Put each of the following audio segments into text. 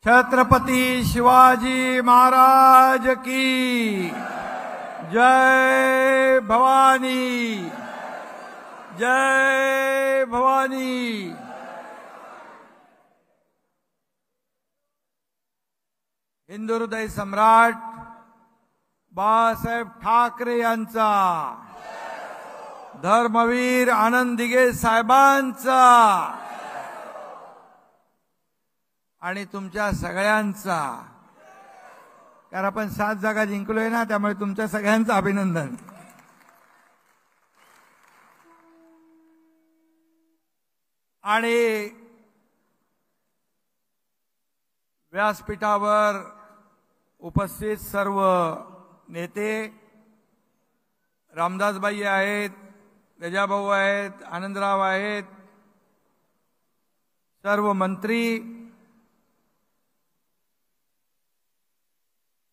छत्रपति शिवाजी महाराज की जय भवानी, जय भवानी। हिंदू हृदय सम्राट बाळासाहेब ठाकरे यांचा, धर्मवीर आनंद दिघे साहेबांचा आणि तुमच्या सगळ्यांचा, कारण आपण 7 जागा जिंकलोय ना, त्यामुळे तुमच्या सगळ्यांचं अभिनंदन। आणि व्यासपीठावर उपस्थित सर्व नेते, रामदासबाई आहेत, गजाभाऊ आहेत, आनंदराव आहेत, सर्व मंत्री,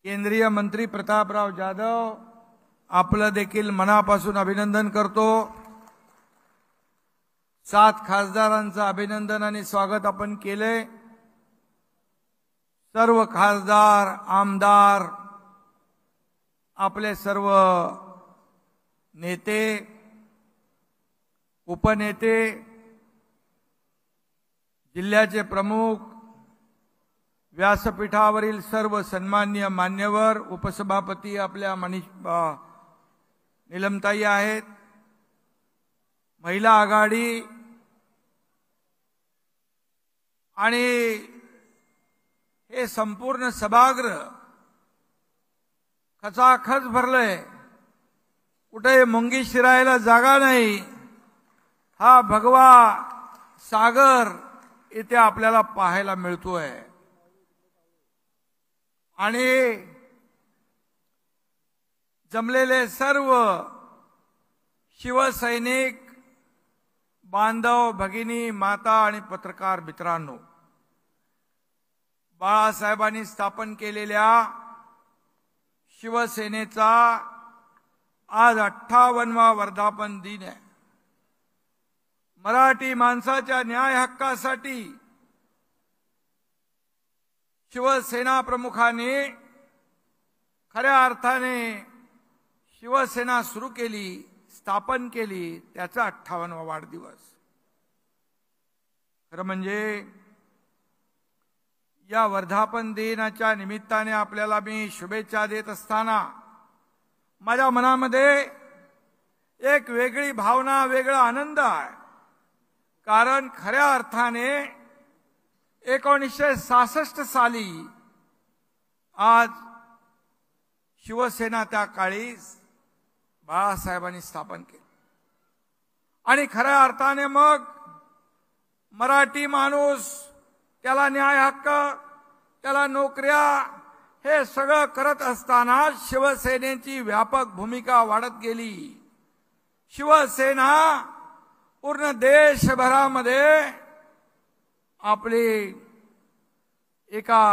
केंद्रीय मंत्री प्रतापराव जाधव, आपलं देखील मनापासून अभिनंदन करतो। 7 खासदारांचं अभिनंदन आणि स्वागत आपण केले। सर्व खासदार, आमदार, आपले सर्व नेते, उपनेते, जिल्ह्याचे प्रमुख, व्यासपीठावरील सर्व सन्माननीय मान्यवर, उपसभापती आपल्या नीलमताई आहेत, महिला आघाडी आणि हे संपूर्ण सभागृह खचाखच भरलंय, कुठे मुंगी शिरायला जागा नाही। हा भगवा सागर इथे आपल्याला पाहायला मिळतोय। आणि जमलेले सर्व शिवसैनिक बांधव, भगिनी, माता आणि पत्रकार मित्रांनो, बाळासाहेबांनी स्थापन केलेल्या शिवसेनेचा आज 58वा वर्धापन दिन आहे। मराठी माणसाच्या न्याय हक्कासाठी शिवसेना प्रमुखांनी खऱ्या अर्थाने शिवसेना सुरू केली, स्थापन केली, त्याचा 58वा वाढदिवस। खरं म्हणजे या वर्धापन दिनाच्या निमित्ताने आपल्याला मी शुभेच्छा देत असताना माझ्या मनामध्ये एक वेगळी भावना, वेगळा आनंद आहे। कारण खऱ्या अर्थाने 1966 साली आज शिवसेना त्या काळी बाळासाहेबांनी स्थापन केली आणि खऱ्या अर्थाने मग मराठी माणूस, त्याला न्याय हक्क, त्याला नोकऱ्या, हे सगळं करत असताना शिवसेनेची व्यापक भूमिका वाढत गेली। शिवसेना पूर्ण देशभरामध्ये आपली एका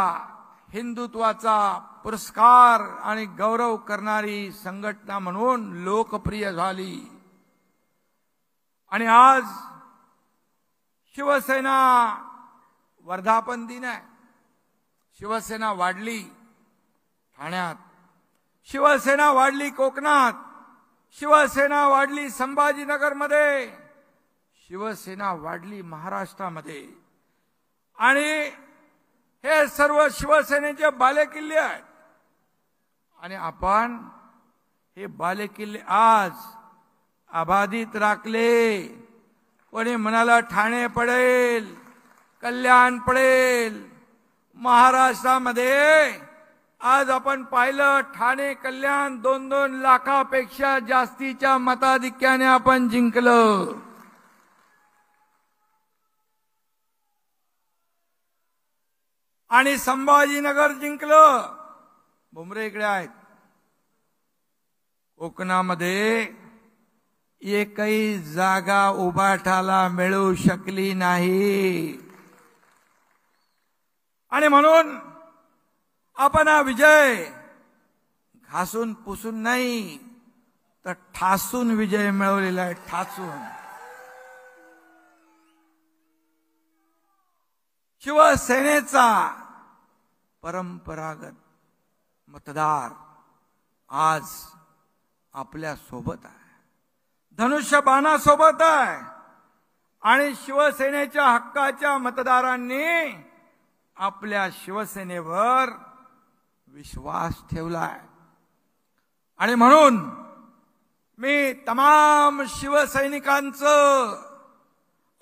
हिंदुत्वाचा पुरस्कार आणि गौरव करणारी संघटना म्हणून लोकप्रिय झाली। आणि आज शिवसेना वर्धापन दिन आहे। शिवसेना वाढली ठाण्यात, शिवसेना वाढली कोकणात, शिवसेना वाढली संभाजीनगरमध्ये, शिवसेना वाढली महाराष्ट्रामध्ये। आणि हे सर्व शिवसेनेचे बालेकिल्ले आहेत। आणि आपण हे बालेकिल्ले आज अबाधित राखले। कोणी म्हणाला ठाणे पडेल, कल्याण पडेल, महाराष्ट्रामध्ये आज आपण पाहिलं ठाणे, कल्याण 2-2 लाखापेक्षा जास्तीच्या मताधिक्याने आपण जिंकलं। आणि संभाजीनगर जिंकलं। भुमरे इकडे आहेत। कोकणामध्ये एकही जागा उभाटाला मिळू शकली नाही। आणि म्हणून आपण हा विजय घासून पुसून नाही, तर ठासून विजय मिळवलेला आहे, ठासून। शिवसेनेचा परंपरागत मतदार आज आपल्या सोबत आहे, धनुष्यबाणासोबत आहे आणि शिवसेनेच्या हक्काच्या मतदारांनी आपल्या शिवसेनेवर विश्वास ठेवलाय. आणि म्हणून मी तमाम शिवसैनिकांचं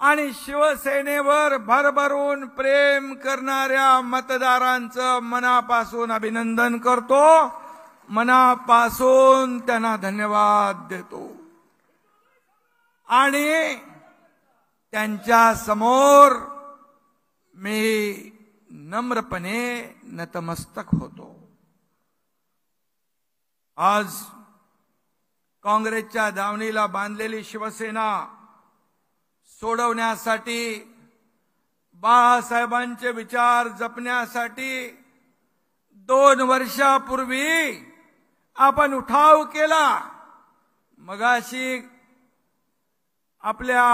आणि शिवसेनेवर भरभरून प्रेम करणाऱ्या मतदारांचं मनापासून अभिनंदन करतो, मनापासून त्यांना धन्यवाद देतो आणि त्यांच्या समोर मी नम्रपणे नतमस्तक होतो. आज काँग्रेसच्या दावणीला बांधलेली शिवसेना सोडवण्यासाठी, बाळासाहेबांचे विचार जपण्यासाठी 2 वर्षापूर्वी आपण उठाव केला. मगाशी आपल्या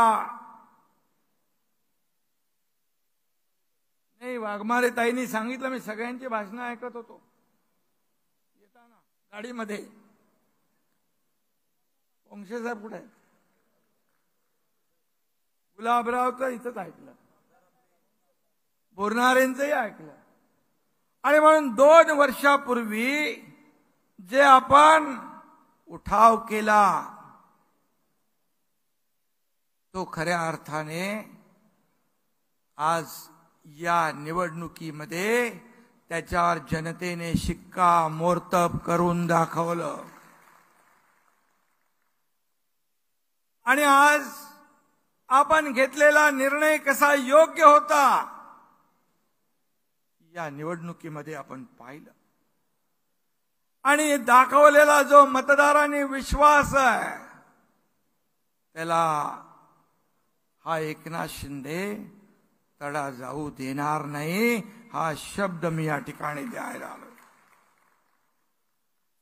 वाघमारे ताईंनी सांगितलं, मी सगळ्यांची भाषणं ऐकत होतो येताना गाडीमध्ये. वंशे साहेब कुठे आहे? गुलाबराव तर इथंच ऐकलं, बोरणारेंचंही ऐकलं. आणि म्हणून 2 वर्षापूर्वी जे आपण उठाव केला तो खऱ्या अर्थाने आज या निवडणुकीमध्ये त्याच्यावर जनतेने शिक्कामोर्तब करून दाखवलं. आणि आज आपण घेतलेला निर्णय कसा योग्य होता या निवडणुकीमध्ये आपण पाहिलं. आणि दाखवलेला जो मतदारांनी विश्वास आहे त्याला हा एकनाथ शिंदे तडा जाऊ देणार नाही, हा शब्द मी या ठिकाणी द्यायला आलो.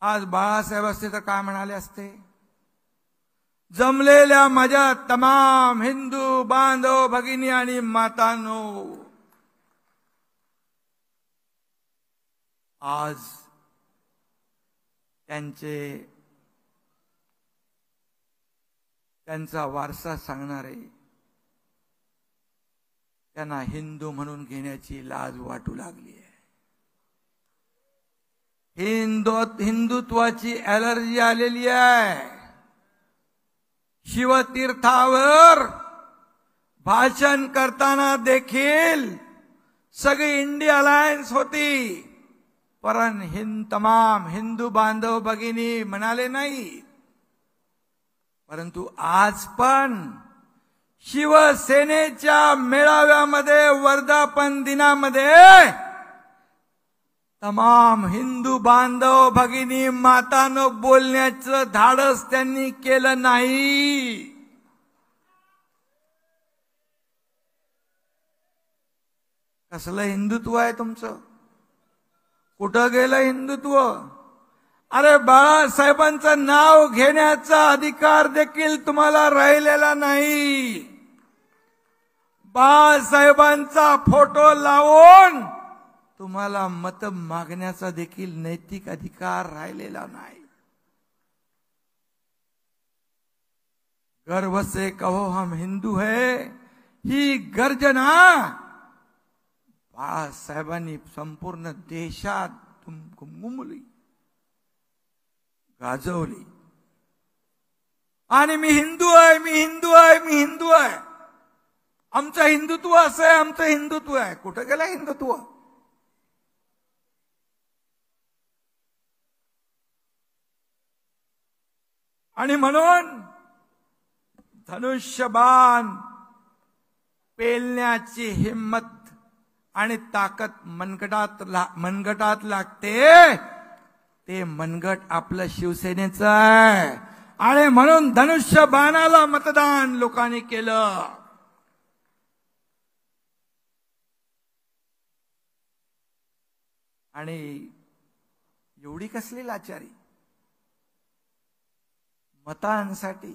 आज बाळासाहेब असते तर काय म्हणाले असते? जमलेल्या माझ्या तमाम हिंदू बांधव भगिनी आणि मातांनो, आज त्यांचा वारसा सांगणारे त्यांना हिंदू म्हणून घेण्याची लाज वाटू लागली आहे. हिंदुत्वाची ॲलर्जी आलेली आहे. शिवतीर्थावर भाषण करताना देखील सगळी इंडिया अलायन्स होती, पण तमाम हिंदू बांधव भगिनी म्हणाले नाही. परंतु आज पण शिवसेनेच्या मेळाव्यामध्ये, वर्धापन दिनामध्ये तमाम हिंदू बांधव भगिनी मातांनो बोलण्याचं धाडस त्यांनी केलं नाही. कसलं हिंदुत्व आहे तुमचं? कुठं गेलं हिंदुत्व? अरे बाळासाहेबांचं नाव घेण्याचा अधिकार देखील तुम्हाला राहिलेला नाही. बाळासाहेबांचा फोटो लावून तुम्हाला मत मागण्याचा देखील नैतिक अधिकार राहिलेला नाही. गर्व से कहो हम हिंदू है ही गर्जना बाळासाहेबांनी संपूर्ण देशात घुमली, गाजवली. आणि मी हिंदू आहे, मी हिंदू आहे, मी हिंदू आहे. आमचं हिंदुत्व असं आहे, आमचं हिंदुत्व आहे. कुठं गेलं हिंदुत्व? आणि म्हणून धनुष्यबाण पेलण्याची हिम्मत आणि ताकद मनगटात लागते. ते मनगट आपलं शिवसेनेचं आहे. आणि म्हणून धनुष्यबाणाला मतदान लोकांनी केलं. आणि एवढी कसली लाचारी मतांसाठी?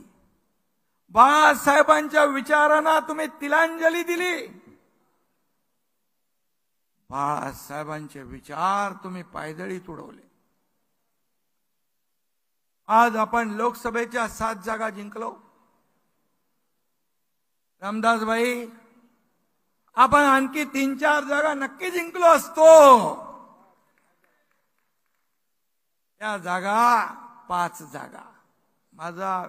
बाळासाहेबांच्या विचारांना तुम्ही तिलांजली दिली. बाळासाहेबांचे विचार तुम्ही पायदळी तुडवले. आज आपण लोकसभेच्या 7 जागा जिंकलो. रामदासभाई, आपण आणखी 3-4 जागा नक्की जिंकलो असतो. त्या जागा 5 जागा. माझा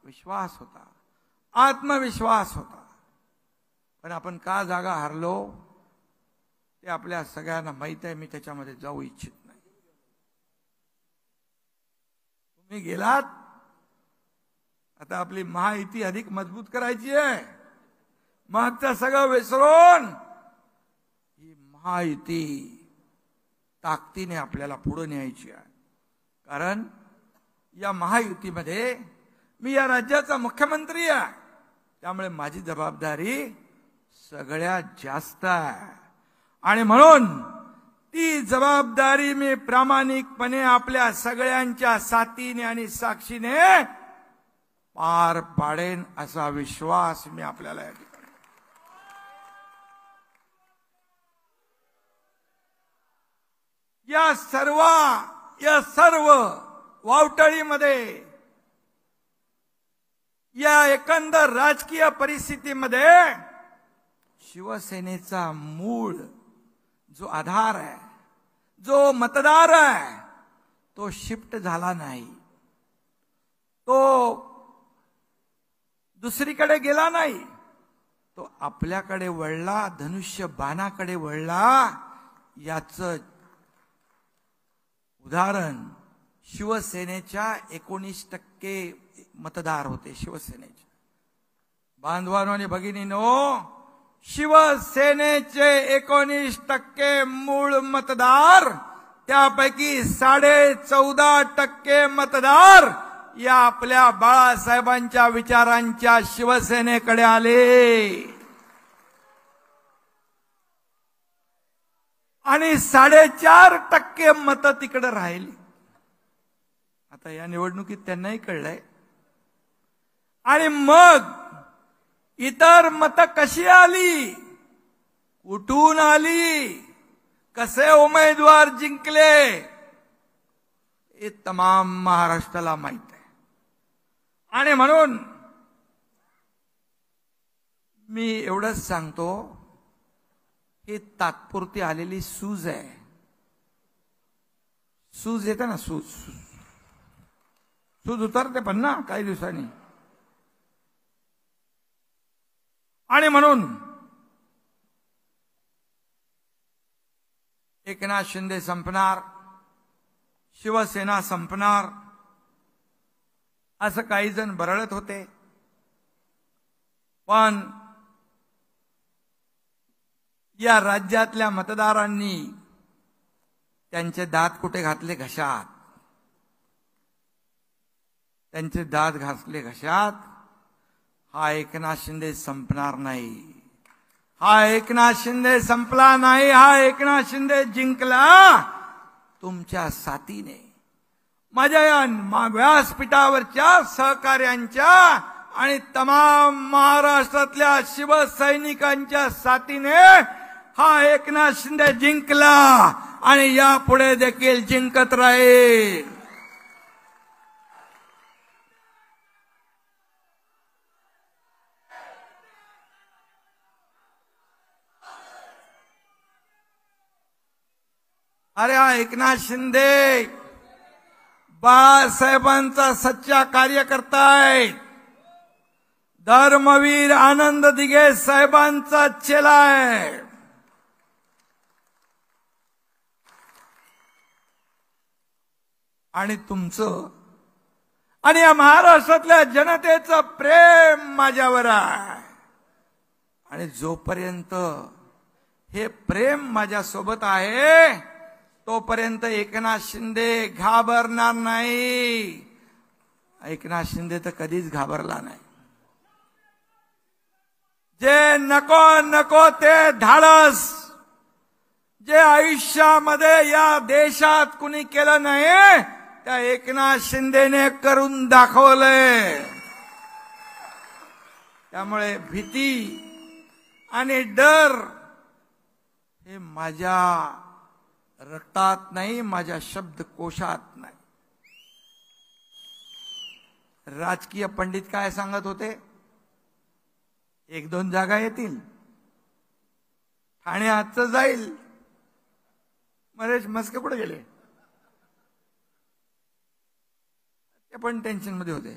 विश्वास होता, आत्मविश्वास होता. पण आपण का जागा हारलो ते आपल्या सगळ्यांना माहित आहे. मी त्याच्यामध्ये जाऊ इच्छित नाही. तुम्ही गेलात, आता आपली महायुती अधिक मजबूत करायची आहे. मागचं सगळं विसरून ही महायुती ताकदीने आपल्याला पुढे न्यायची आहे. कारण या महायुतीमध्ये मी या राज्याचा मुख्यमंत्री आहे. त्यामुळे माझी जबाबदारी सगळ्यात जास्त आहे. आणि म्हणून ती जबाबदारी मी प्रामाणिकपणे आपल्या सगळ्यांच्या साथीने आणि साक्षीने पार पाडेन असा विश्वास मी आपल्याला या ठिकाणी. या सर्व वावटळीमध्ये, या एकंदर राजकीय परिस्थितीमध्ये शिवसेनेचा मूळ जो आधार आहे, जो मतदार आहे, तो शिफ्ट झाला नाही. तो दुसरीकडे गेला नाही. तो आपल्याकडे वळला, धनुष्य बाणाकडे वळला. याचं उदाहरण शिवसेनेच्या 19% मतदार होते. शिवसेनेचे बांधवांनो आणि भगिनींनो, शिवसेनेचे 19% मूळ मतदार, त्यापैकी 14.5% मतदार या आपल्या बाळासाहेबांच्या विचारांच्या शिवसेनेकडे आले. आणि 4.5% मतं तिकडे राहिली. आता या निवडणुकीत त्यांनाही कळलंय. आणि मग इतर मतं कशी आली, कुठून आली, कसे उमेदवार जिंकले, हे तमाम महाराष्ट्राला माहित आहे. आणि म्हणून मी एवढंच सांगतो, ही तात्पुरती आलेली सूज आहे. सूज येते ना, सूज उतरते पण ना काही दिवसांनी. आणि म्हणून एकनाथ शिंदे संपणार, शिवसेना संपणार असं काही जण बरळत होते. पण या राज्यातल्या मतदारांनी त्यांचे दात कुठे घातले? घशात. त्यांचे दात घासले घशात. हा एकनाथ शिंदे संपणार नाही. हा एकनाथ शिंदे संपला नाही. हा एकनाथ शिंदे जिंकला तुमच्या साथीने, माझ्या या व्यासपीठावरच्या सहकार्यांच्या आणि तमाम महाराष्ट्रातल्या शिवसैनिकांच्या साथीने हा एकनाथ शिंदे जिंकला आणि यापुढे देखील जिंकत राहील. अरे हा एकनाथ शिंदे बाळासाहेबांचा सच्चा कार्यकर्ता आहे. धर्मवीर आनंद दिघे साहेबांचा चेला आहे. आणि तुमचं आणि या महाराष्ट्रातल्या जनतेचं प्रेम माझ्यावर आहे. आणि जोपर्यंत हे प्रेम माझ्यासोबत आहे तोपर्यंत एकनाथ शिंदे घाबरणार नाही. एकनाथ शिंदे तर कधीच घाबरला नाही. जे नको ते धाडस जे आयुष्यामध्ये या देशात कुणी केलं नाही त्या एकनाथ शिंदेने करून दाखवलंय. त्यामुळे भीती आणि डर हे माझ्या रक्तात नाही, माझ्या शब्दकोशात नाही. राजकीय पंडित काय सांगत होते? 1-2 जागा येतील, ठाणे आजचं जाईल. मरेश मस्के कुठे गेले? ते पण टेन्शन मध्ये होते.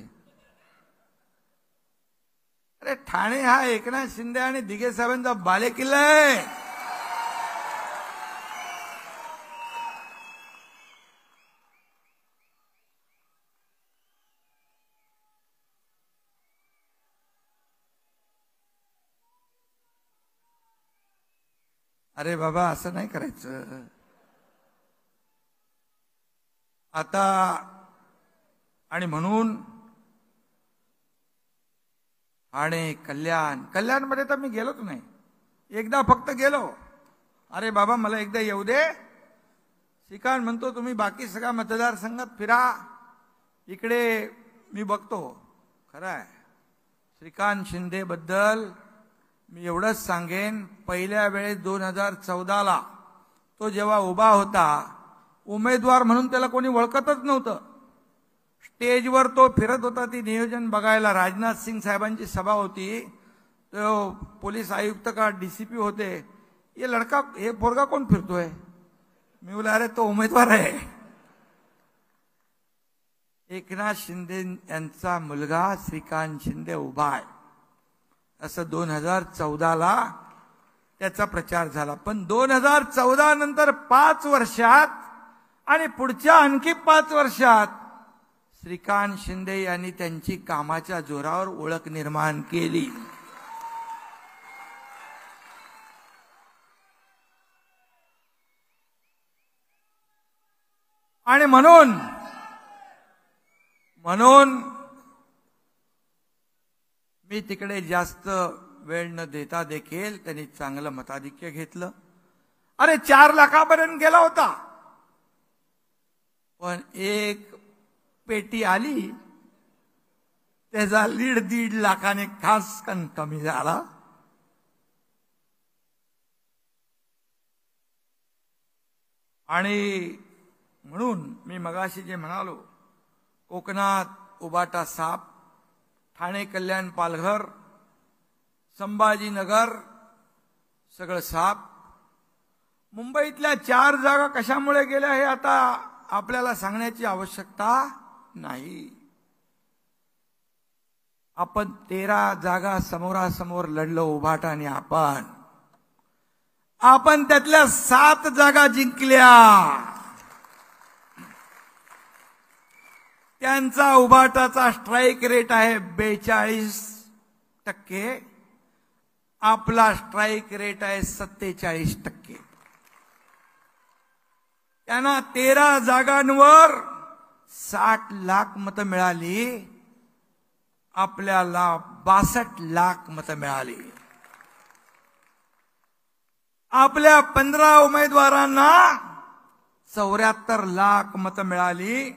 अरे ठाणे हा एकनाथ शिंदे आणि दिघे साहेबांचा बालेकिल्ला आहे. अरे बाबा असं नाही करायचं. आता आणि म्हणून ठाणे कल्याणमध्ये तर मी गेलोच नाही. एकदा फक्त गेलो. अरे बाबा मला एकदा येऊ दे. श्रीकांत म्हणतो तुम्ही बाकी सगळ्या मतदारसंघात फिरा, इकडे मी बघतो. खरं आहे. श्रीकांत शिंदे बद्दल मी एवढंच सांगेन, पहिल्या वेळेस 2014ला तो जेव्हा उभा होता, उमेदवार म्हणून त्याला कोणी ओळखतच नव्हतं. स्टेजवर तो फिरत होता ती नियोजन बघायला. राजनाथ सिंग साहेबांची सभा होती. तो पोलीस आयुक्त का डीसीपी होते. हे पोरगा कोण फिरतोय? मी बोला अरे तो उमेदवार आहे. एकनाथ शिंदे यांचा मुलगा श्रीकांत शिंदे उभा आहे असं 2014ला त्याचा प्रचार झाला. पण 2014 नंतर 5 वर्षात आणि पुढच्या आणखी 5 वर्षात श्रीकांत शिंदे यांनी त्यांची कामाच्या जोरावर ओळख निर्माण केली. आणि म्हणून मी तिकडे जास्त वेळ न देता देखील त्यांनी चांगलं मताधिक्य घेतलं. अरे 4 लाखापर्यंत गेला होता, पण एक पेटी आली, त्याचा लीड 1.5 लाखाने खास कमी झाला. आणि म्हणून मी मगाशी जे म्हणालो, कोकणात उबाटा साप, ठाणे कल्याण पालघर संभाजीनगर सगळं साप. मुंबईतल्या 4 जागा कशामुळे गेल्या हे आता आपल्याला सांगण्याची आवश्यकता नाही. आपण 13 जागा समोरासमोर लढलो उभाटा आणि आपण त्यातल्या 7 जागा जिंकल्या. त्यांचा उभाटाचा स्ट्राईक रेट आहे 42%, आपला स्ट्राईक रेट आहे 47%. त्यांना 13 जागांवर 60 लाख मतं मिळाली, आपल्याला 62 लाख मतं मिळाली. आपल्या 15 उमेदवारांना 74 लाख मतं मिळाली.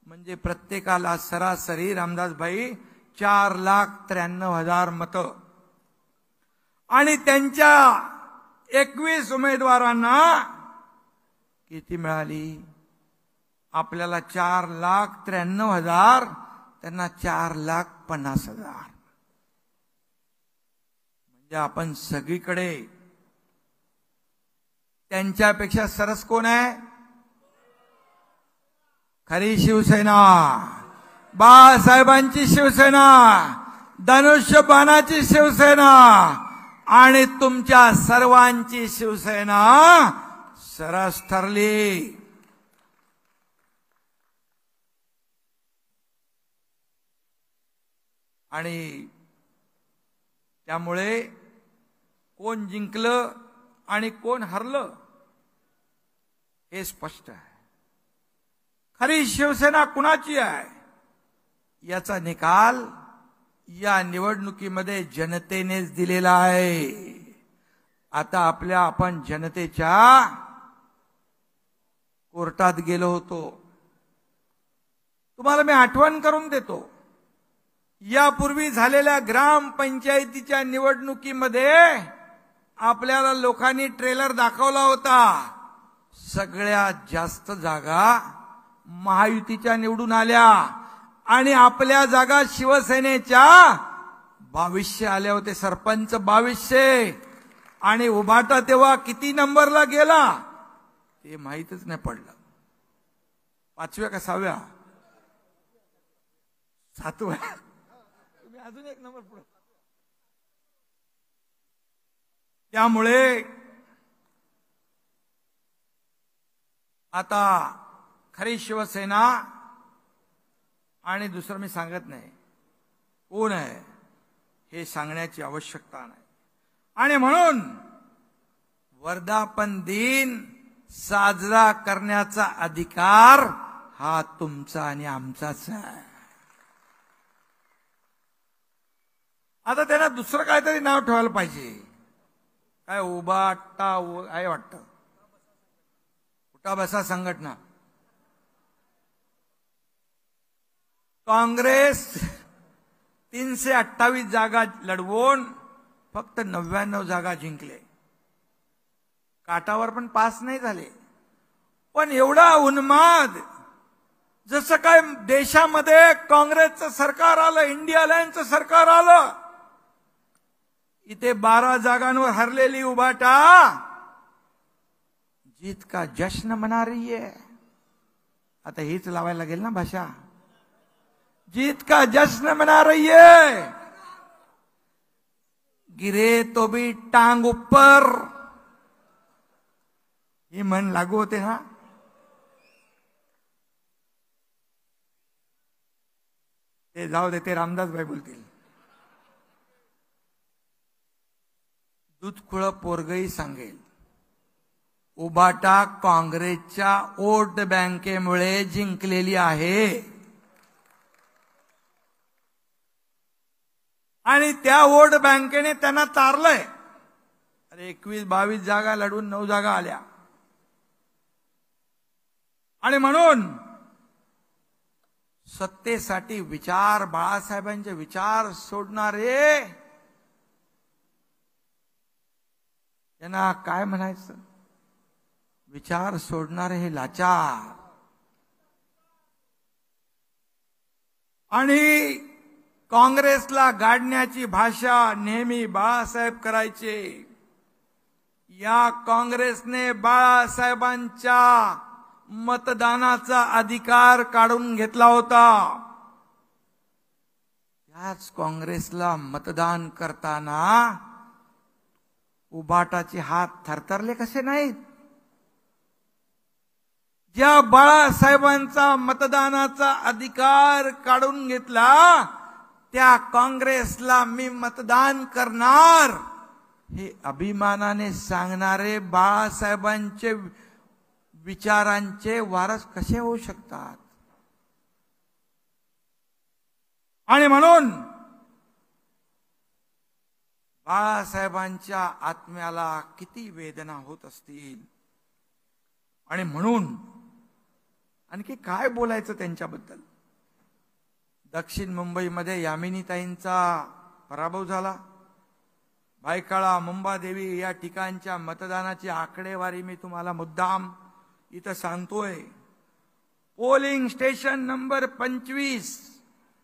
म्हणजे प्रत्येकाला सरासरी रामदास भाई 4,93,000 मतं. आणि त्यांच्या 21 उमेदवारांना किती मिळाली? आपल्याला 4,93,000, त्यांना 4,50,000. म्हणजे आपण सगळीकडे त्यांच्यापेक्षा सरस कोण आहे? खरी शिवसेना, बाळासाहेबांची शिवसेना, धनुष्यबाणाची शिवसेना आणि तुमच्या सर्वांची शिवसेना सरस ठरली. आणि त्यामुळे कोण जिंकलं आणि कोण हरलं हे स्पष्ट आहे. खरी शिवसेना कुणाची आहे याचा निकाल या निवडणुकीमध्ये जनतेनेच दिलेला आहे. आता आपण जनतेच्या कोर्टात गेलो होतो. तुम्हाला मी आठवण करून देतो, यापूर्वी झालेल्या ग्रामपंचायतीच्या निवडणुकीमध्ये आपल्याला लोकांनी ट्रेलर दाखवला होता, सगळ्यात जास्त जागा महायुतीच्या निवडून आल्या आणि आपल्या जागा शिवसेनेच्या 2200 आल्या होते, सरपंच 2200. आणि उभाटा तेव्हा किती नंबरला गेला ते माहीतच नाही पडलं. 5व्या का 6व्या? 7व्या. तुम्ही अजून एक नंबर पुढे. त्यामुळे आता खरी शिवसेना, आणि दुसरं मी सांगत नाही कोण आहे हे सांगण्याची आवश्यकता नाही. आणि म्हणून वर्धापन दिन साजरा करण्याचा अधिकार हा तुमचा आणि आमचाच आहे. आता त्यांना दुसरं काहीतरी नाव ठेवायला पाहिजे. काय उभाटा आहे वाटतं, उठा बसा संघटना. काँग्रेस 328 जागा लढवून फक्त 99 जागा जिंकले. काटावर पण पास नाही झाले. पण एवढा उन्माद, जसं काय देशामध्ये काँग्रेसचं सरकार आलं, इंडिया अलायन्सचं सरकार आलं, इथे 12 जागांवर हरलेली उभाटा जीत का जश्न मना रही है. आता हीच लावायला लागेल ना भाषा. जीत का जश्न मना रही है. गिरे तो भी टांग ऊपर, ही म्हण लागू होते ना. ते जाऊ दे, ते रामदास भाई बोलतील. दूधखुळ पोरगही सांगेल, उभाटा काँग्रेसच्या वोट बँकेमुळे जिंकलेली आहे. आणि त्या वोट बँकेने त्यांना तारलंय. अरे 21-22 जागा लढून 9 जागा आल्या. आणि म्हणून सत्तेसाठी विचार, बाळासाहेबांचे विचार सोडणारे, त्यांना काय म्हणायचं, विचार सोडणारे हे लाचार. आणि काँग्रेसला गाडण्याची भाषा नेहमी बाळासाहेब करायचे. या काँग्रेसने बाळासाहेबांच्या मतदानाचा अधिकार काढून घेतला होता. त्याच काँग्रेसला मतदान करताना उभाटाचे हात थरथरले कसे नाहीत. ज्या बाळासाहेबांचा मतदानाचा अधिकार काढून घेतला त्या काँग्रेसला मी मतदान करणार हे अभिमानाने सांगणारे बाळासाहेबांचे विचारांचे वारस कसे होऊ शकतात. आणि म्हणून बाळासाहेबांच्या आत्म्याला किती वेदना होत असतील. आणि म्हणून आणखी काय बोलायचं त्यांच्याबद्दल. दक्षिण मुंबईमध्ये यामिनीताईंचा पराभव झाला. भायखळा, मुंबादेवी या ठिकाणच्या मतदानाची आकडेवारी मी तुम्हाला मुद्दाम इथं सांगतोय. Polling station number 25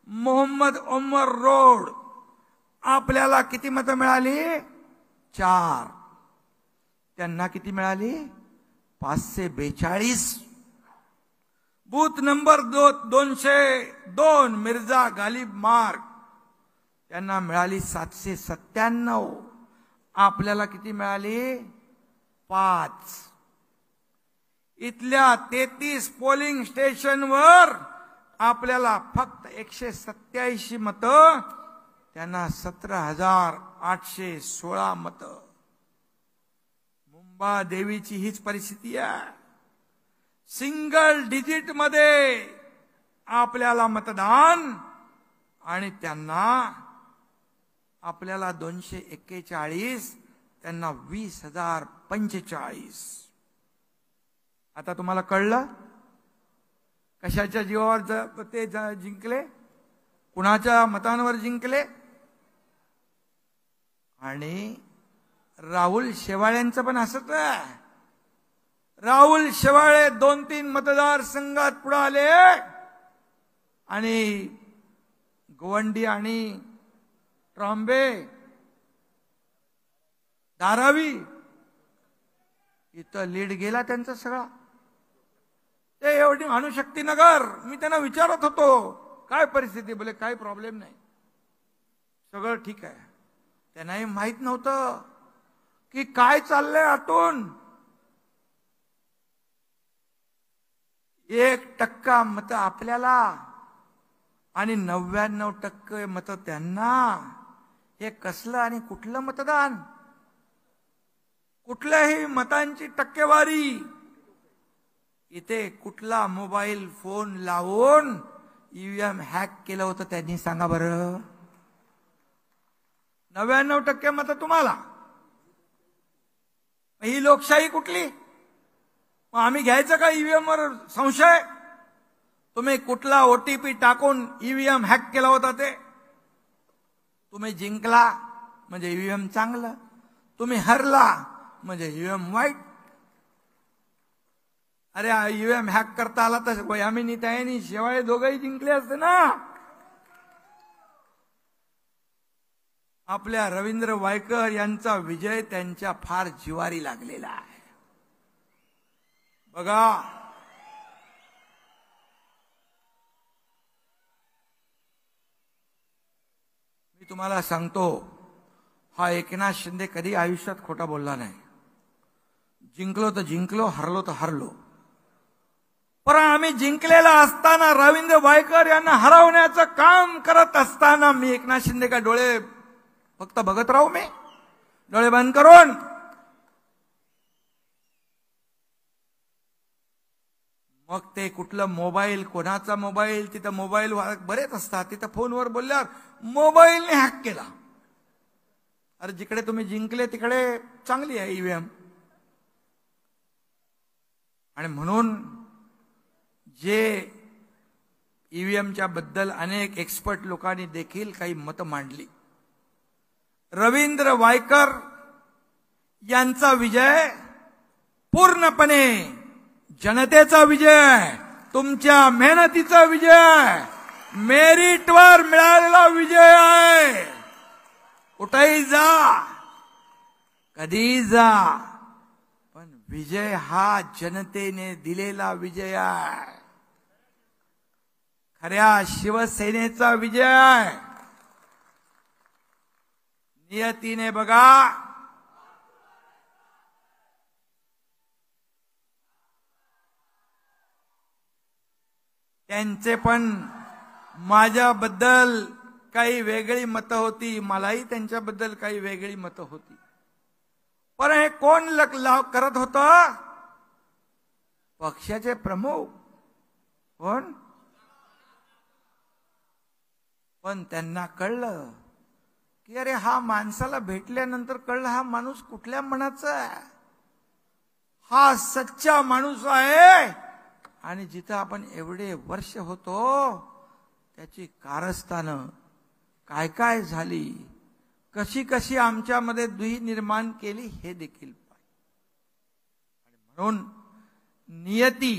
Mohammad Umar road, आपल्याला किती मतं मिळाली? 4. त्यांना किती मिळाली? 542. बूथ नंबर 202 मिर्झा गालिब मार्ग, त्यांना मिळाली 797. आपल्याला किती मिळाली? 5. इथल्या 33 पोलिंग स्टेशनवर आपल्याला फक्त 187 मतं, त्यांना 17,816 मतं. मुंबादेवीची हीच परिस्थिती आहे. सिंगल डिजिट मध्ये आपल्याला मतदान आणि त्यांना आपल्याला 241, त्यांना 20,045. आता तुम्हाला कळलं कशाच्या जीवावर ते जिंकले, कुणाच्या मतांवर जिंकले. आणि राहुल शेवाळ्यांचं पण असंच आहे. राहुल शेवाळे 2-3 मतदारसंघात पुढे आले आणि गोवंडी आणि ट्रॉम्बे, धारावी इथं लीड गेला त्यांचा सगळा. ते एवढी अणुशक्ती नगर. मी त्यांना विचारत होतो काय परिस्थिती, बोले काय प्रॉब्लेम नाही, सगळं ठीक आहे. त्यांनाही माहित नव्हतं की काय चाललंय आतून. 1% मत आपल्याला आणि 99% मत त्यांना. हे कसलं आणि कुठलं मतदान, कुठल्याही मतांची टक्केवारी. इथे कुठला मोबाईल फोन लावून ईव्हीएम हॅक केलं होतं त्यांनी सांगा बरं. 99% मत तुम्हाला. ही लोकशाही कुठली? मग आम्ही घ्यायचं का ईव्हीएम वर संशय? तुम्ही कुठला ओटीपी टाकून ईव्हीएम हॅक केला होता ते? तुम्ही जिंकला म्हणजे ईव्हीएम चांगलं, तुम्ही हरला म्हणजे ईव्हीएम वाईट. अरे ईव्हीएम हॅक करता आला तर वयामिनी ताईनी शेवाळे दोघंही जिंकले असते ना. आपल्या रवींद्र वायकर यांचा विजय त्यांच्या फार जिवारी लागलेला आहे. बघा, मी तुम्हाला सांगतो, हा एकनाथ शिंदे कधी आयुष्यात खोटा बोलला नाही. जिंकलो तर जिंकलो, हरलो तर हरलो. पण आम्ही जिंकलेला असताना रवींद्र वायकर यांना हरवण्याचं काम करत असताना मी एकनाथ शिंदे का डोळे फक्त बघत राहू? मी डोळे बंद करून? मग ते कुठलं मोबाईल, कोणाचा मोबाईल, तिथं मोबाईल बरेच असतात, तिथं फोनवर बोलल्यावर मोबाईलने हॅक केला. अरे जिकडे तुम्ही जिंकले तिकडे चांगली आहे ईव्हीएम. आणि म्हणून जे ईव्हीएमच्या बद्दल अनेक एक्सपर्ट लोकांनी देखील काही मतं मांडली. रवींद्र वायकर यांचा विजय पूर्णपणे जनतेचा विजय, तुमच्या मेहनतीचा विजय, मेरिटवर मिळालेला विजय आहे. कुठेही जा, कधी जा, पण विजय हा जनतेने दिलेला विजय आहे. खऱ्या शिवसेनेचा विजय आहे. नियतीने बघा, त्यांचे पण माझ्याबद्दल काही वेगळी मतं होती, मलाही त्यांच्याबद्दल काही वेगळी मतं होती. पण हे कोण करत होतं? पक्षाचे प्रमुख. कोण? पण त्यांना कळलं की अरे हा माणसाला भेटल्यानंतर कळलं हा माणूस कुठल्या मनाचा आहे. हा सच्चा माणूस आहे. आणि जिथं आपण एवढे वर्ष होतो त्याची कारस्थानं काय काय झाली, कशी कशी आमच्यामध्ये दुही निर्माण केली हे देखील पाहिजे. म्हणून नियती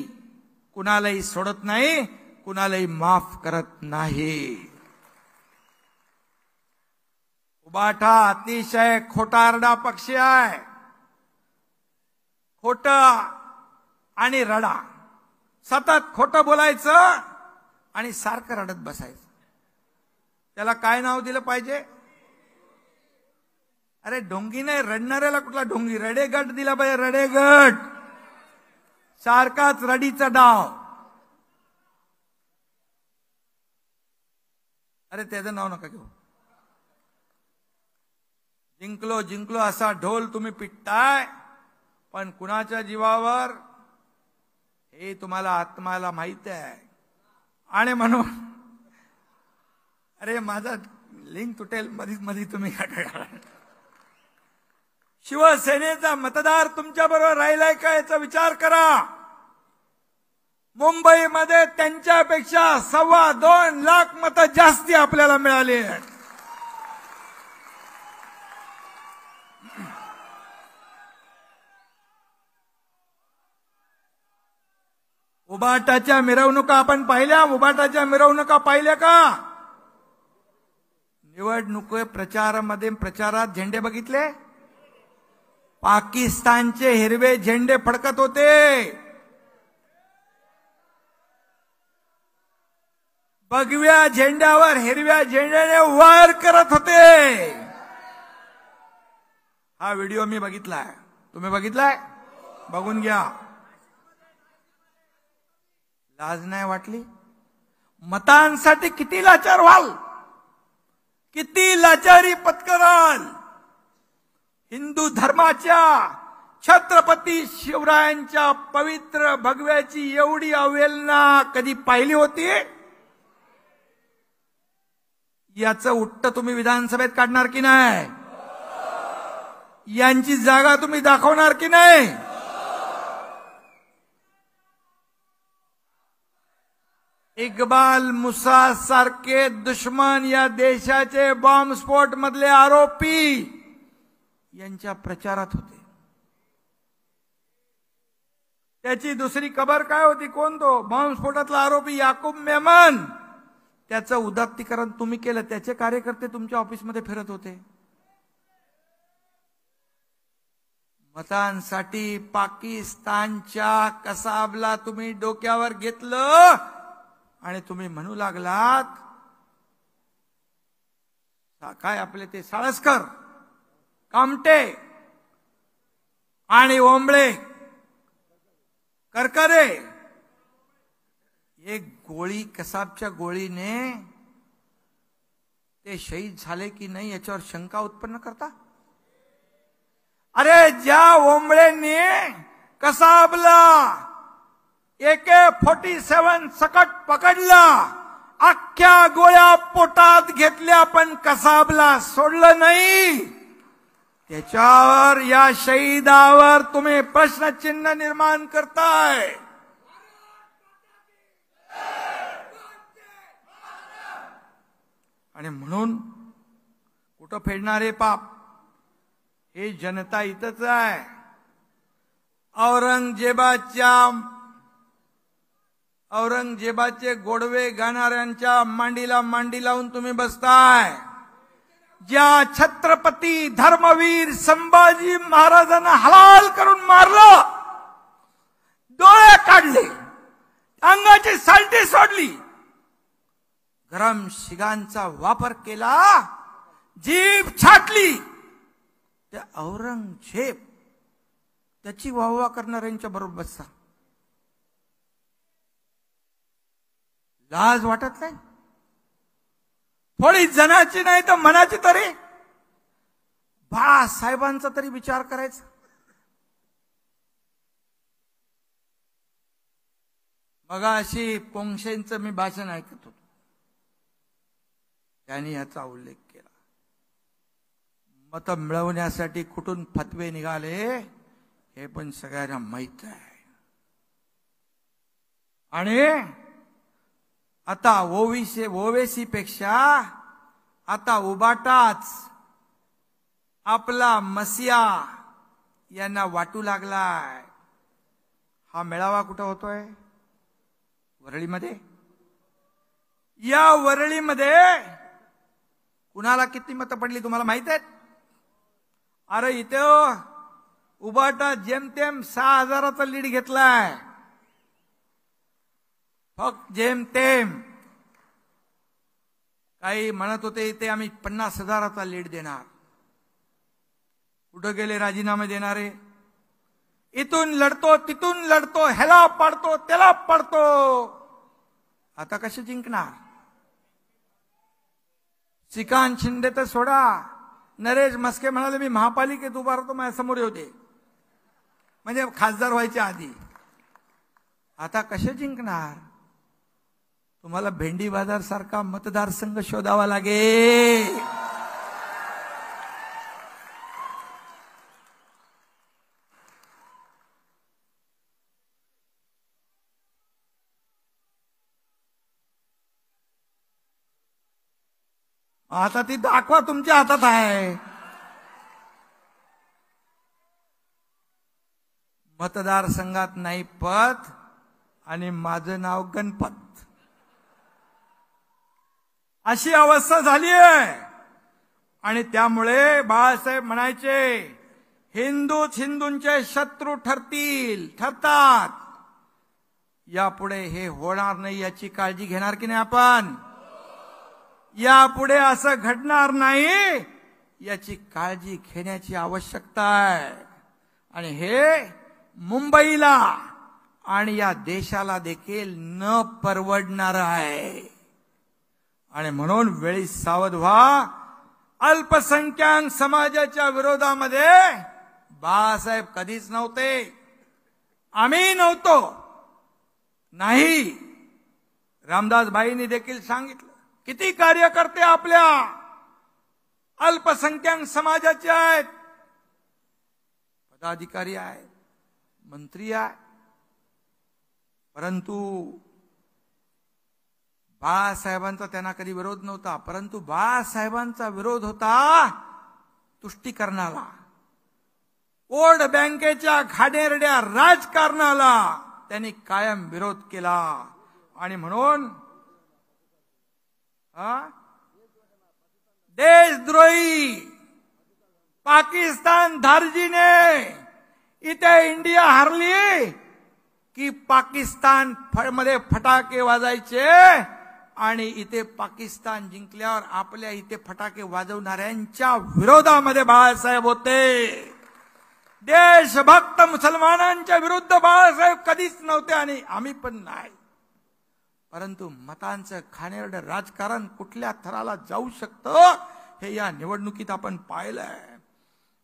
कुणालाही सोडत नाही, कुणालाही माफ करत नाही. उबाठा अतिशय खोटारडा पक्ष आहे. खोट आणि रडा, सतत खोटं बोलायचं आणि सारखं रडत बसायचं. त्याला काय नाव दिलं पाहिजे? अरे ढोंगी नाही, रडणाऱ्याला कुठला ढोंगी? रडेगट दिला पाहिजे, रडेगट. सारखाच रडीचा डाव. अरे त्याचं नाव नका घेऊ. जिंकलो जिंकलो असा ढोल तुम्ही पिटताय, पण कुणाच्या जीवावर हे तुम्हाला आत्माला माहित आहे. आणि म्हणून अरे माझा लिंक तुटेल मध्ये तुम्ही काय शिवसेनेचा मतदार तुमच्या बरोबर राहिलाय का याचा विचार करा. मुंबईमध्ये त्यांच्यापेक्षा 2.25 लाख मतं जास्ती आपल्याला मिळाली. उबाटाच्या मिरवणुका आपण पाहिल्या? उबाटाच्या मिरवणुका पाहिल्या का? निवडणूक प्रचारात झेंडे बघितले? पाकिस्तानचे हिरवे झेंडे फडकत होते. भगव्या झेंड्यावर हिरव्या झेंड्याने वार करत होते. हा व्हिडिओ मी बघितलाय. तुम्ही बघितलाय? बघून घ्या. लाज नाही वाटली? मतांसाठी किती लाचार व्हाल, किती लाचारी पत्कराल. हिंदू धर्माच्या छत्रपती शिवरायांच्या पवित्र भगव्याची एवढी अवहेलना कधी पाहिली होती? याचं उट्ट तुम्ही विधानसभेत काढणार की नाही? यांची जागा तुम्ही दाखवणार की नाही? इक्बाल मुसा सारखे दुश्मन, या देशाचे बॉम्बस्फोट मधले आरोपी यांच्या प्रचारात होते. त्याची दुसरी खबर काय होती? कोण तो बॉम्बस्फोटातला आरोपी? याकूब मेमन. त्याचं उदात्तीकरण तुम्ही केलं. त्याचे कार्यकर्ते तुमच्या ऑफिसमध्ये फिरत होते. मतांसाठी पाकिस्तानच्या कसाबला तुम्ही डोक्यावर घेतलं आणि तुम्ही म्हणू लागलात काय आपले ते साळसकर, कामटे आणि ओंबळे, करकरे, एक गोळी, कसाबच्या गोळीने ते शहीद झाले की नाही याच्यावर शंका उत्पन्न करता? अरे ज्या ओंबळेंनी कसाबला AK-47 सकट पकडला, अख्ख्या गोळ्या पोटात घेतल्या पण कसाबला सोडलं नाही, त्याच्यावर, या शहीदावर तुम्ही प्रश्नचिन्ह निर्माण करताय. आणि म्हणून कुठं फेडणारे पाप? हे जनता इथंच आहे. औरंगजेबाचे गोडवे गाणाऱ्यांच्या मांडीला मांडी लावून तुम्ही बसताय. ज्या छत्रपती धर्मवीर संभाजी महाराजांना हलाल करून मारलं, डोळे काढले, अंगाची सालटी सोडली, गरम शिगांचा वापर केला, जीभ छाटली, त्या औरंगजेब त्याची वाहवा करणाऱ्यांच्या बरोबर बसता. लाज वाटत नाही? थोडी जनाची नाही तर मनाची तरी. बाळासाहेबांचा तरी विचार करायचा. बघा, अशी पोंक्षेंचं मी भाषण ऐकत होतो, त्यांनी याचा उल्लेख केला. मत मिळवण्यासाठी कुठून फतवे निघाले हे पण सगळ्यांना माहित आहे. आणि आता ओवेसी पेक्षा आता उबाटाच आपला मसिया यांना वाटू लागलाय. हा मेळावा कुठं होतोय? वरळीमध्ये. या वरळीमध्ये कुणाला किती मतं पडली तुम्हाला माहित आहेत? अरे इथे उबाटा जेमतेम 6,000चा लीड घेतलाय. फक्त जेमतेम. काही म्हणत होते इथे आम्ही 50,000चा लीड देणार. कुठं गेले राजीनामे देणारे? इथून लढतो, तिथून लढतो, ह्याला पाडतो, त्याला पाडतो. आता कसे जिंकणार? श्रीकांत शिंदे तर सोडा, नरेश म्हस्के म्हणाले मी महापालिकेत उभा राहतो, माझ्या समोर होते, म्हणजे खासदार व्हायच्या आधी. आता कसे जिंकणार? तुम्हाला भेंडी बाजार सारखा मतदारसंघ शोधावा लागेल. आता ती दाखवा, तुमच्या हातात आहे. मतदारसंघात नाही पत, आणि माझं नाव गणपत, अशी अवस्था झाली आहे. आणि त्यामुळे बाळासाहेब म्हणायचे, हिंदूच हिंदूंचे शत्रू ठरतात. यापुढे हे होणार नाही याची काळजी घेणार की नाही आपण? यापुढे असं घडणार नाही याची काळजी घेण्याची आवश्यकता आहे. आणि हे मुंबईला आणि या देशाला देखील न परवडणार आहे. आणि म्हणून वेळी सावध व्हा. अल्पसंख्याक समाजाच्या विरोधामध्ये बाळासाहेब कधीच नव्हते, आम्ही नव्हतो. नाही, रामदासभाईंनी देखील सांगितलं, किती कार्यकर्ते आपल्या अल्पसंख्याक समाजाचे आहेत, पदाधिकारी आहेत, मंत्री आहेत, परंतु बाळासाहेबांचा त्यांना कधी विरोध नव्हता. परंतु बाळासाहेबांचा विरोध होता तुष्टीकरणाला, वोट बँकेच्या घाणेरड्या राजकारणाला त्यांनी कायम विरोध केला. आणि म्हणून देशद्रोही पाकिस्तान धार्जीने इथे इंडिया हरली की पाकिस्तान मध्ये फटाके वाजायचे आणि इथे पाकिस्तान जिंकल्यावर आपल्या इथे फटाके वाजवणाऱ्यांच्या विरोधामध्ये बाळासाहेब होते. देशभक्त मुसलमानांच्या विरुद्ध बाळासाहेब कधीच नव्हते आणि आम्ही पण नाही. परंतु मतांचं घाणेरडं राजकारण कुठल्या थराला जाऊ शकतं हे या निवडणुकीत आपण पाहिलंय.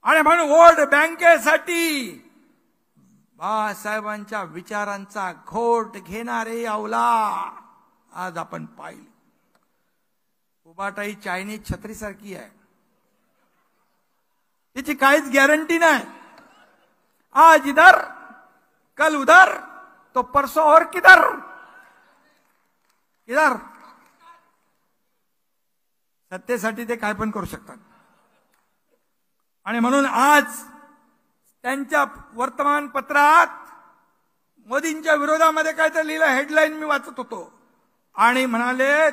आणि म्हणून वोट बँकेसाठी बाळासाहेबांच्या विचारांचा घोट घेणारे अवला आज आपण पाहिले. उबाटाई चायनीज छत्रीसारखी आहे, तिची काहीच गॅरंटी नाही. आज इधर कल उधर तो परसों और किधर इधर. सत्तेसाठी ते काय पण करू शकतात. आणि म्हणून आज त्यांच्या वर्तमानपत्रात मोदींच्या विरोधामध्ये काय तर लिहिलं, हेडलाईन मी वाचत होतो आणि म्हणाले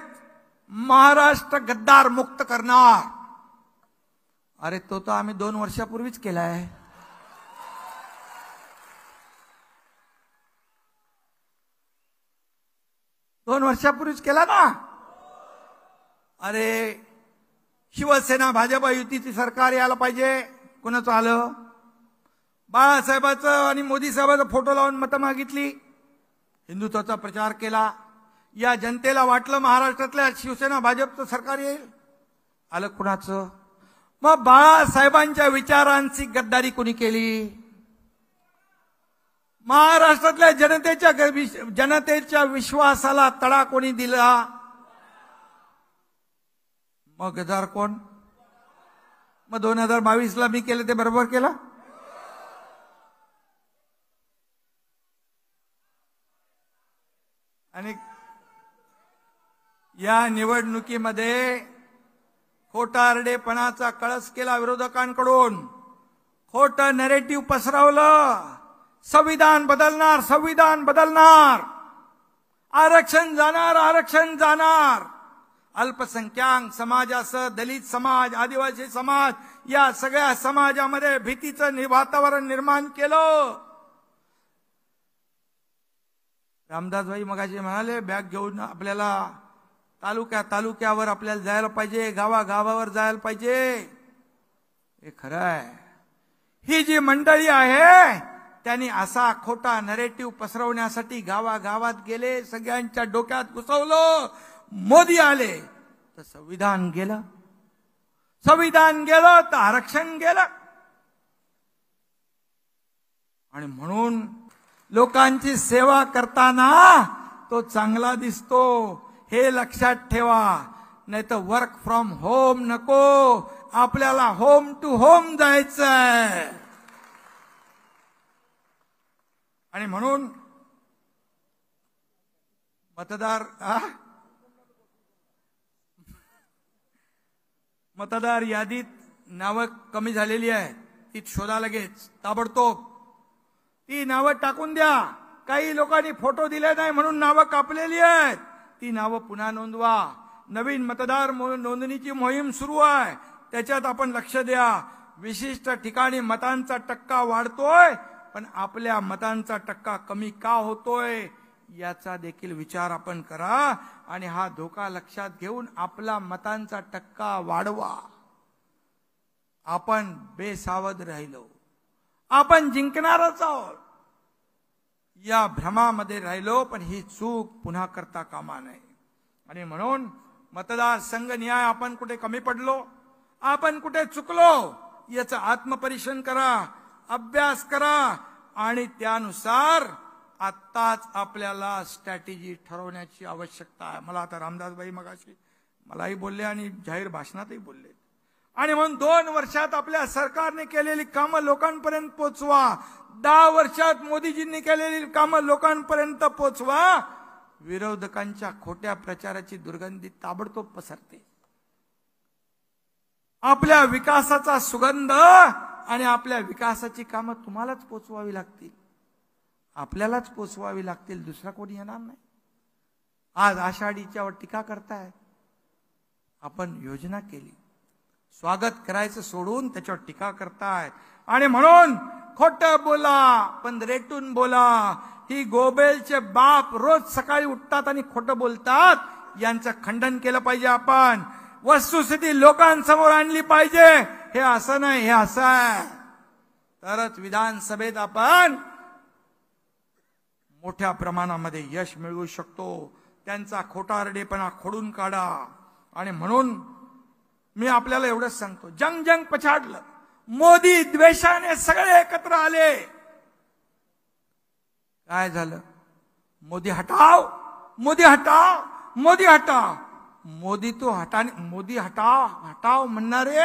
महाराष्ट्र गद्दार मुक्त करणार. अरे तो तर आम्ही 2 वर्षापूर्वीच केलाय. दोन वर्षापूर्वीच केला ना. अरे शिवसेना भाजप युतीची सरकार यायला पाहिजे. कोणाचं आलं? बाळासाहेबाचं आणि मोदी साहेबाचा फोटो लावून मतं मागितली, हिंदुत्वाचा प्रचार केला. या जनतेला वाटलं महाराष्ट्रातल्या शिवसेना भाजपचं सरकार येईल. आलं कुणाचं? मग बाळासाहेबांच्या विचारांची गद्दारी कोणी केली? महाराष्ट्रातल्या जनतेच्या विश्वासाला तडा कोणी दिला? मग गद्दार कोण? मग 2022ला मी केलं ते बरोबर केलं? आणि या निवडणुकीमध्ये खोटारडेपणाचा कळस केला विरोधकांकडून. खोटं नॅरेटिव्ह पसरवलं. संविधान बदलणार, संविधान बदलणार, आरक्षण जाणार, आरक्षण जाणार. अल्पसंख्याक समाजासह दलित समाज, आदिवासी समाज या सगळ्या समाजामध्ये भीतीचं वातावरण निर्माण केलं. रामदासभाई मगाशी म्हणाले, बॅग घेऊन आपल्याला तालुक्यावर आपल्याला जायला पाहिजे, गावागावावर जायला पाहिजे. हे खरं आहे. ही जी मंडळी आहे त्यांनी असा खोटा नॅरेटिव्ह पसरवण्यासाठी गावागावात गेले, सगळ्यांच्या डोक्यात घुसवलं. मोदी आले तर संविधान गेलं, संविधान गेलं तर आरक्षण गेलं. आणि म्हणून लोकांची सेवा करताना तो चांगला दिसतो, हे लक्षात ठेवा. नाही तर वर्क फ्रॉम होम नको, आपल्याला होम टू होम जायचंय. आणि म्हणून मतदार यादीत नावं कमी झालेली आहेत, ती शोधा लगेच ताबडतोब. ती नावं टाकून द्या. काही लोकांनी फोटो दिले नाही म्हणून नावं कापलेली आहेत, ती नावं पुन्हा नोंदवा. नवीन मतदार नोंदणीची मोहीम सुरू आहे, त्याच्यात आपण लक्ष द्या. विशिष्ट ठिकाणी मतांचा टक्का वाढतोय, पण आपल्या मतांचा टक्का कमी का होतोय याचा देखील विचार आपण करा आणि हा धोका लक्षात घेऊन आपला मतांचा टक्का वाढवा. आपण बेसावध राहिलो, आपण जिंकणारच आहोत या भ्रमामध्ये राहिलो, पण ही चूक पुन्हा करता कामा नये. आणि म्हणून मतदार संघ न्याय आपण कुठे कमी पडलो, आपण कुठे चुकलो याचं आत्मपरीक्षण करा, अभ्यास करा आणि त्यानुसार आत्ताच आपल्याला स्ट्रॅटेजी ठरवण्याची आवश्यकता आहे. मला आता रामदासबाई मगाशी मलाही बोलले आणि जाहीर भाषणातही बोलले. आणि म्हणून 2 वर्षात आपल्या सरकारने केलेली कामं लोकांपर्यंत पोचवा. 10 वर्षात मोदीजींनी केलेली कामं लोकांपर्यंत पोचवा. विरोधकांच्या खोट्या प्रचाराची दुर्गंधी ताबडतोब पसरते. आपल्या विकासाचा सुगंध आणि आपल्या विकासाची कामं तुम्हालाच पोचवावी लागतील, आपल्यालाच पोचवावी लागतील, दुसरा कोणी येणार नाही. आज आषाढीच्यावर टीका करताय, आपण योजना केली, स्वागत करायचं सोडून त्याच्यावर टीका करतायत. आणि म्हणून खोटं बोला पण रेटून बोला. ही गोबेलचे बाप रोज सकाळी उठतात आणि खोटं बोलतात, यांचं खंडन केलं पाहिजे. आपण वस्तुस्थिती लोकांसमोर आणली पाहिजे. हे असं नाही, हे असं आहे, तरच विधानसभेत आपण मोठ्या प्रमाणामध्ये यश मिळवू शकतो. त्यांचा खोटारडेपणा खोडून काढा. आणि म्हणून मी आपल्याला एवढंच सांगतो, जंग जंग पछाडलं, मोदी द्वेषाने सगळे एकत्र आले, काय झालं? मोदी हटाव, मोदी हटाव, मोदी हटाव. मोदी तो हटाने, मोदी हटाओ हटाओ म्हणणारे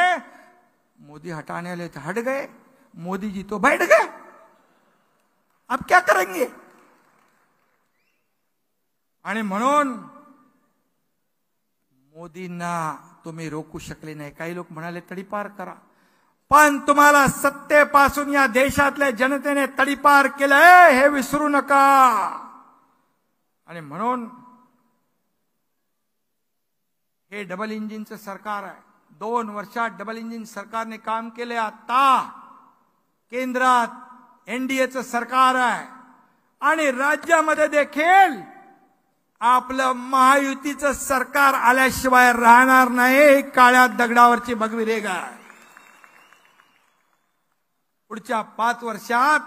मोदी हटाने वाले तो हट गए, मोदी जी तो बैठ गए. अब क्या करेंगे? आणि म्हणून मोदींना तुम्ही रोखू शकले नाही. काही लोक म्हणाले तडीपार करा, पण तुम्हाला सत्तेपासून या देशातल्या जनतेने तडीपार केलंय हे विसरू नका. आणि म्हणून हे डबल इंजिनचं सरकार आहे. 2 वर्षात डबल इंजिन सरकारने काम केले. आता केंद्रात एनडीएचं सरकार आहे आणि राज्यामध्ये देखील आपलं महायुतीचं सरकार आल्याशिवाय राहणार नाही. काळ्या दगडावरची भगवी रेघ आहे. पुढच्या 5 वर्षात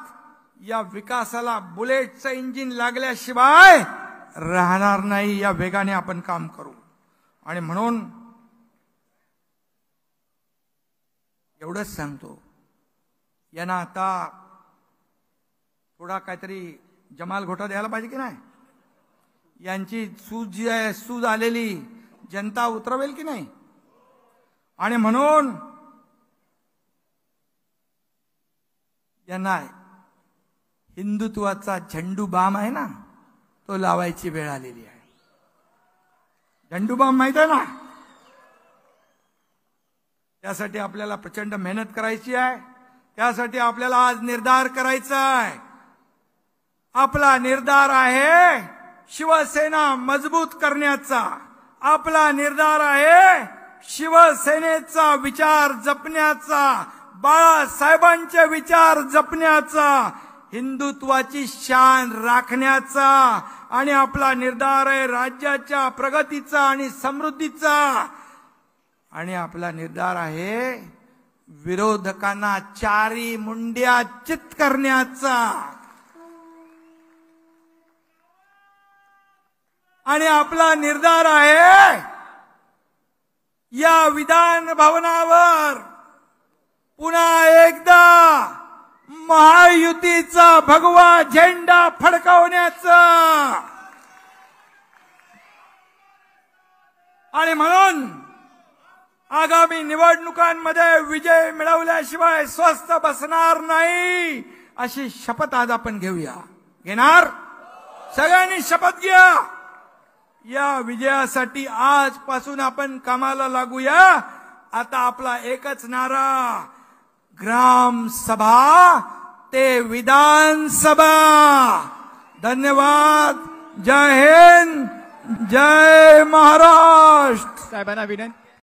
या विकासाला बुलेटचं इंजिन लागल्याशिवाय राहणार नाही. या वेगाने आपण काम करू. आणि म्हणून एवढंच सांगतो, यांना आता थोडा काहीतरी जमाल घोटा द्यायला पाहिजे की नाही? यांची सूज जी आहे, सूज आलेली जनता उतरवेल की नाही? आणि म्हणून यांना हिंदुत्वाचा झेंडू बाम आहे ना, तो लावायची वेळ आलेली आहे. झेंडू बाम माहित आहे ना? त्यासाठी आपल्याला प्रचंड मेहनत करायची आहे. त्यासाठी आपल्याला आज निर्धार करायचा आहे. आपला निर्धार आहे शिवसेना मजबूत करण्याचा. आपला निर्धार आहे शिवसेनेचा विचार जपण्याचा, बाळासाहेबांचे विचार जपण्याचा, हिंदुत्वाची शान राखण्याचा. आणि आपला निर्धार आहे राज्याच्या प्रगतीचा आणि समृद्धीचा. आणि आपला निर्धार आहे विरोधकांना चारी मुंड्या चित करण्याचा. आणि आपला निर्धार आहे या विधान भवनावर पुन्हा एकदा महायुतीचा भगवा झेंडा फडकवण्याचा. आणि म्हणून आगामी निवडणुकांमध्ये विजय मिळवल्याशिवाय स्वस्थ बसणार नाही, अशी शपथ आज आपण घेऊया. घेणार? सगळ्यांनी शपथ घ्या. या विजयासाठी आजपासून आपण कामाला लागूया. आता आपला एकच नारा, ग्राम सभा ते विधानसभा, धन्यवाद. जय हिंद, जय महाराष्ट्र. साहेबांना विनंती.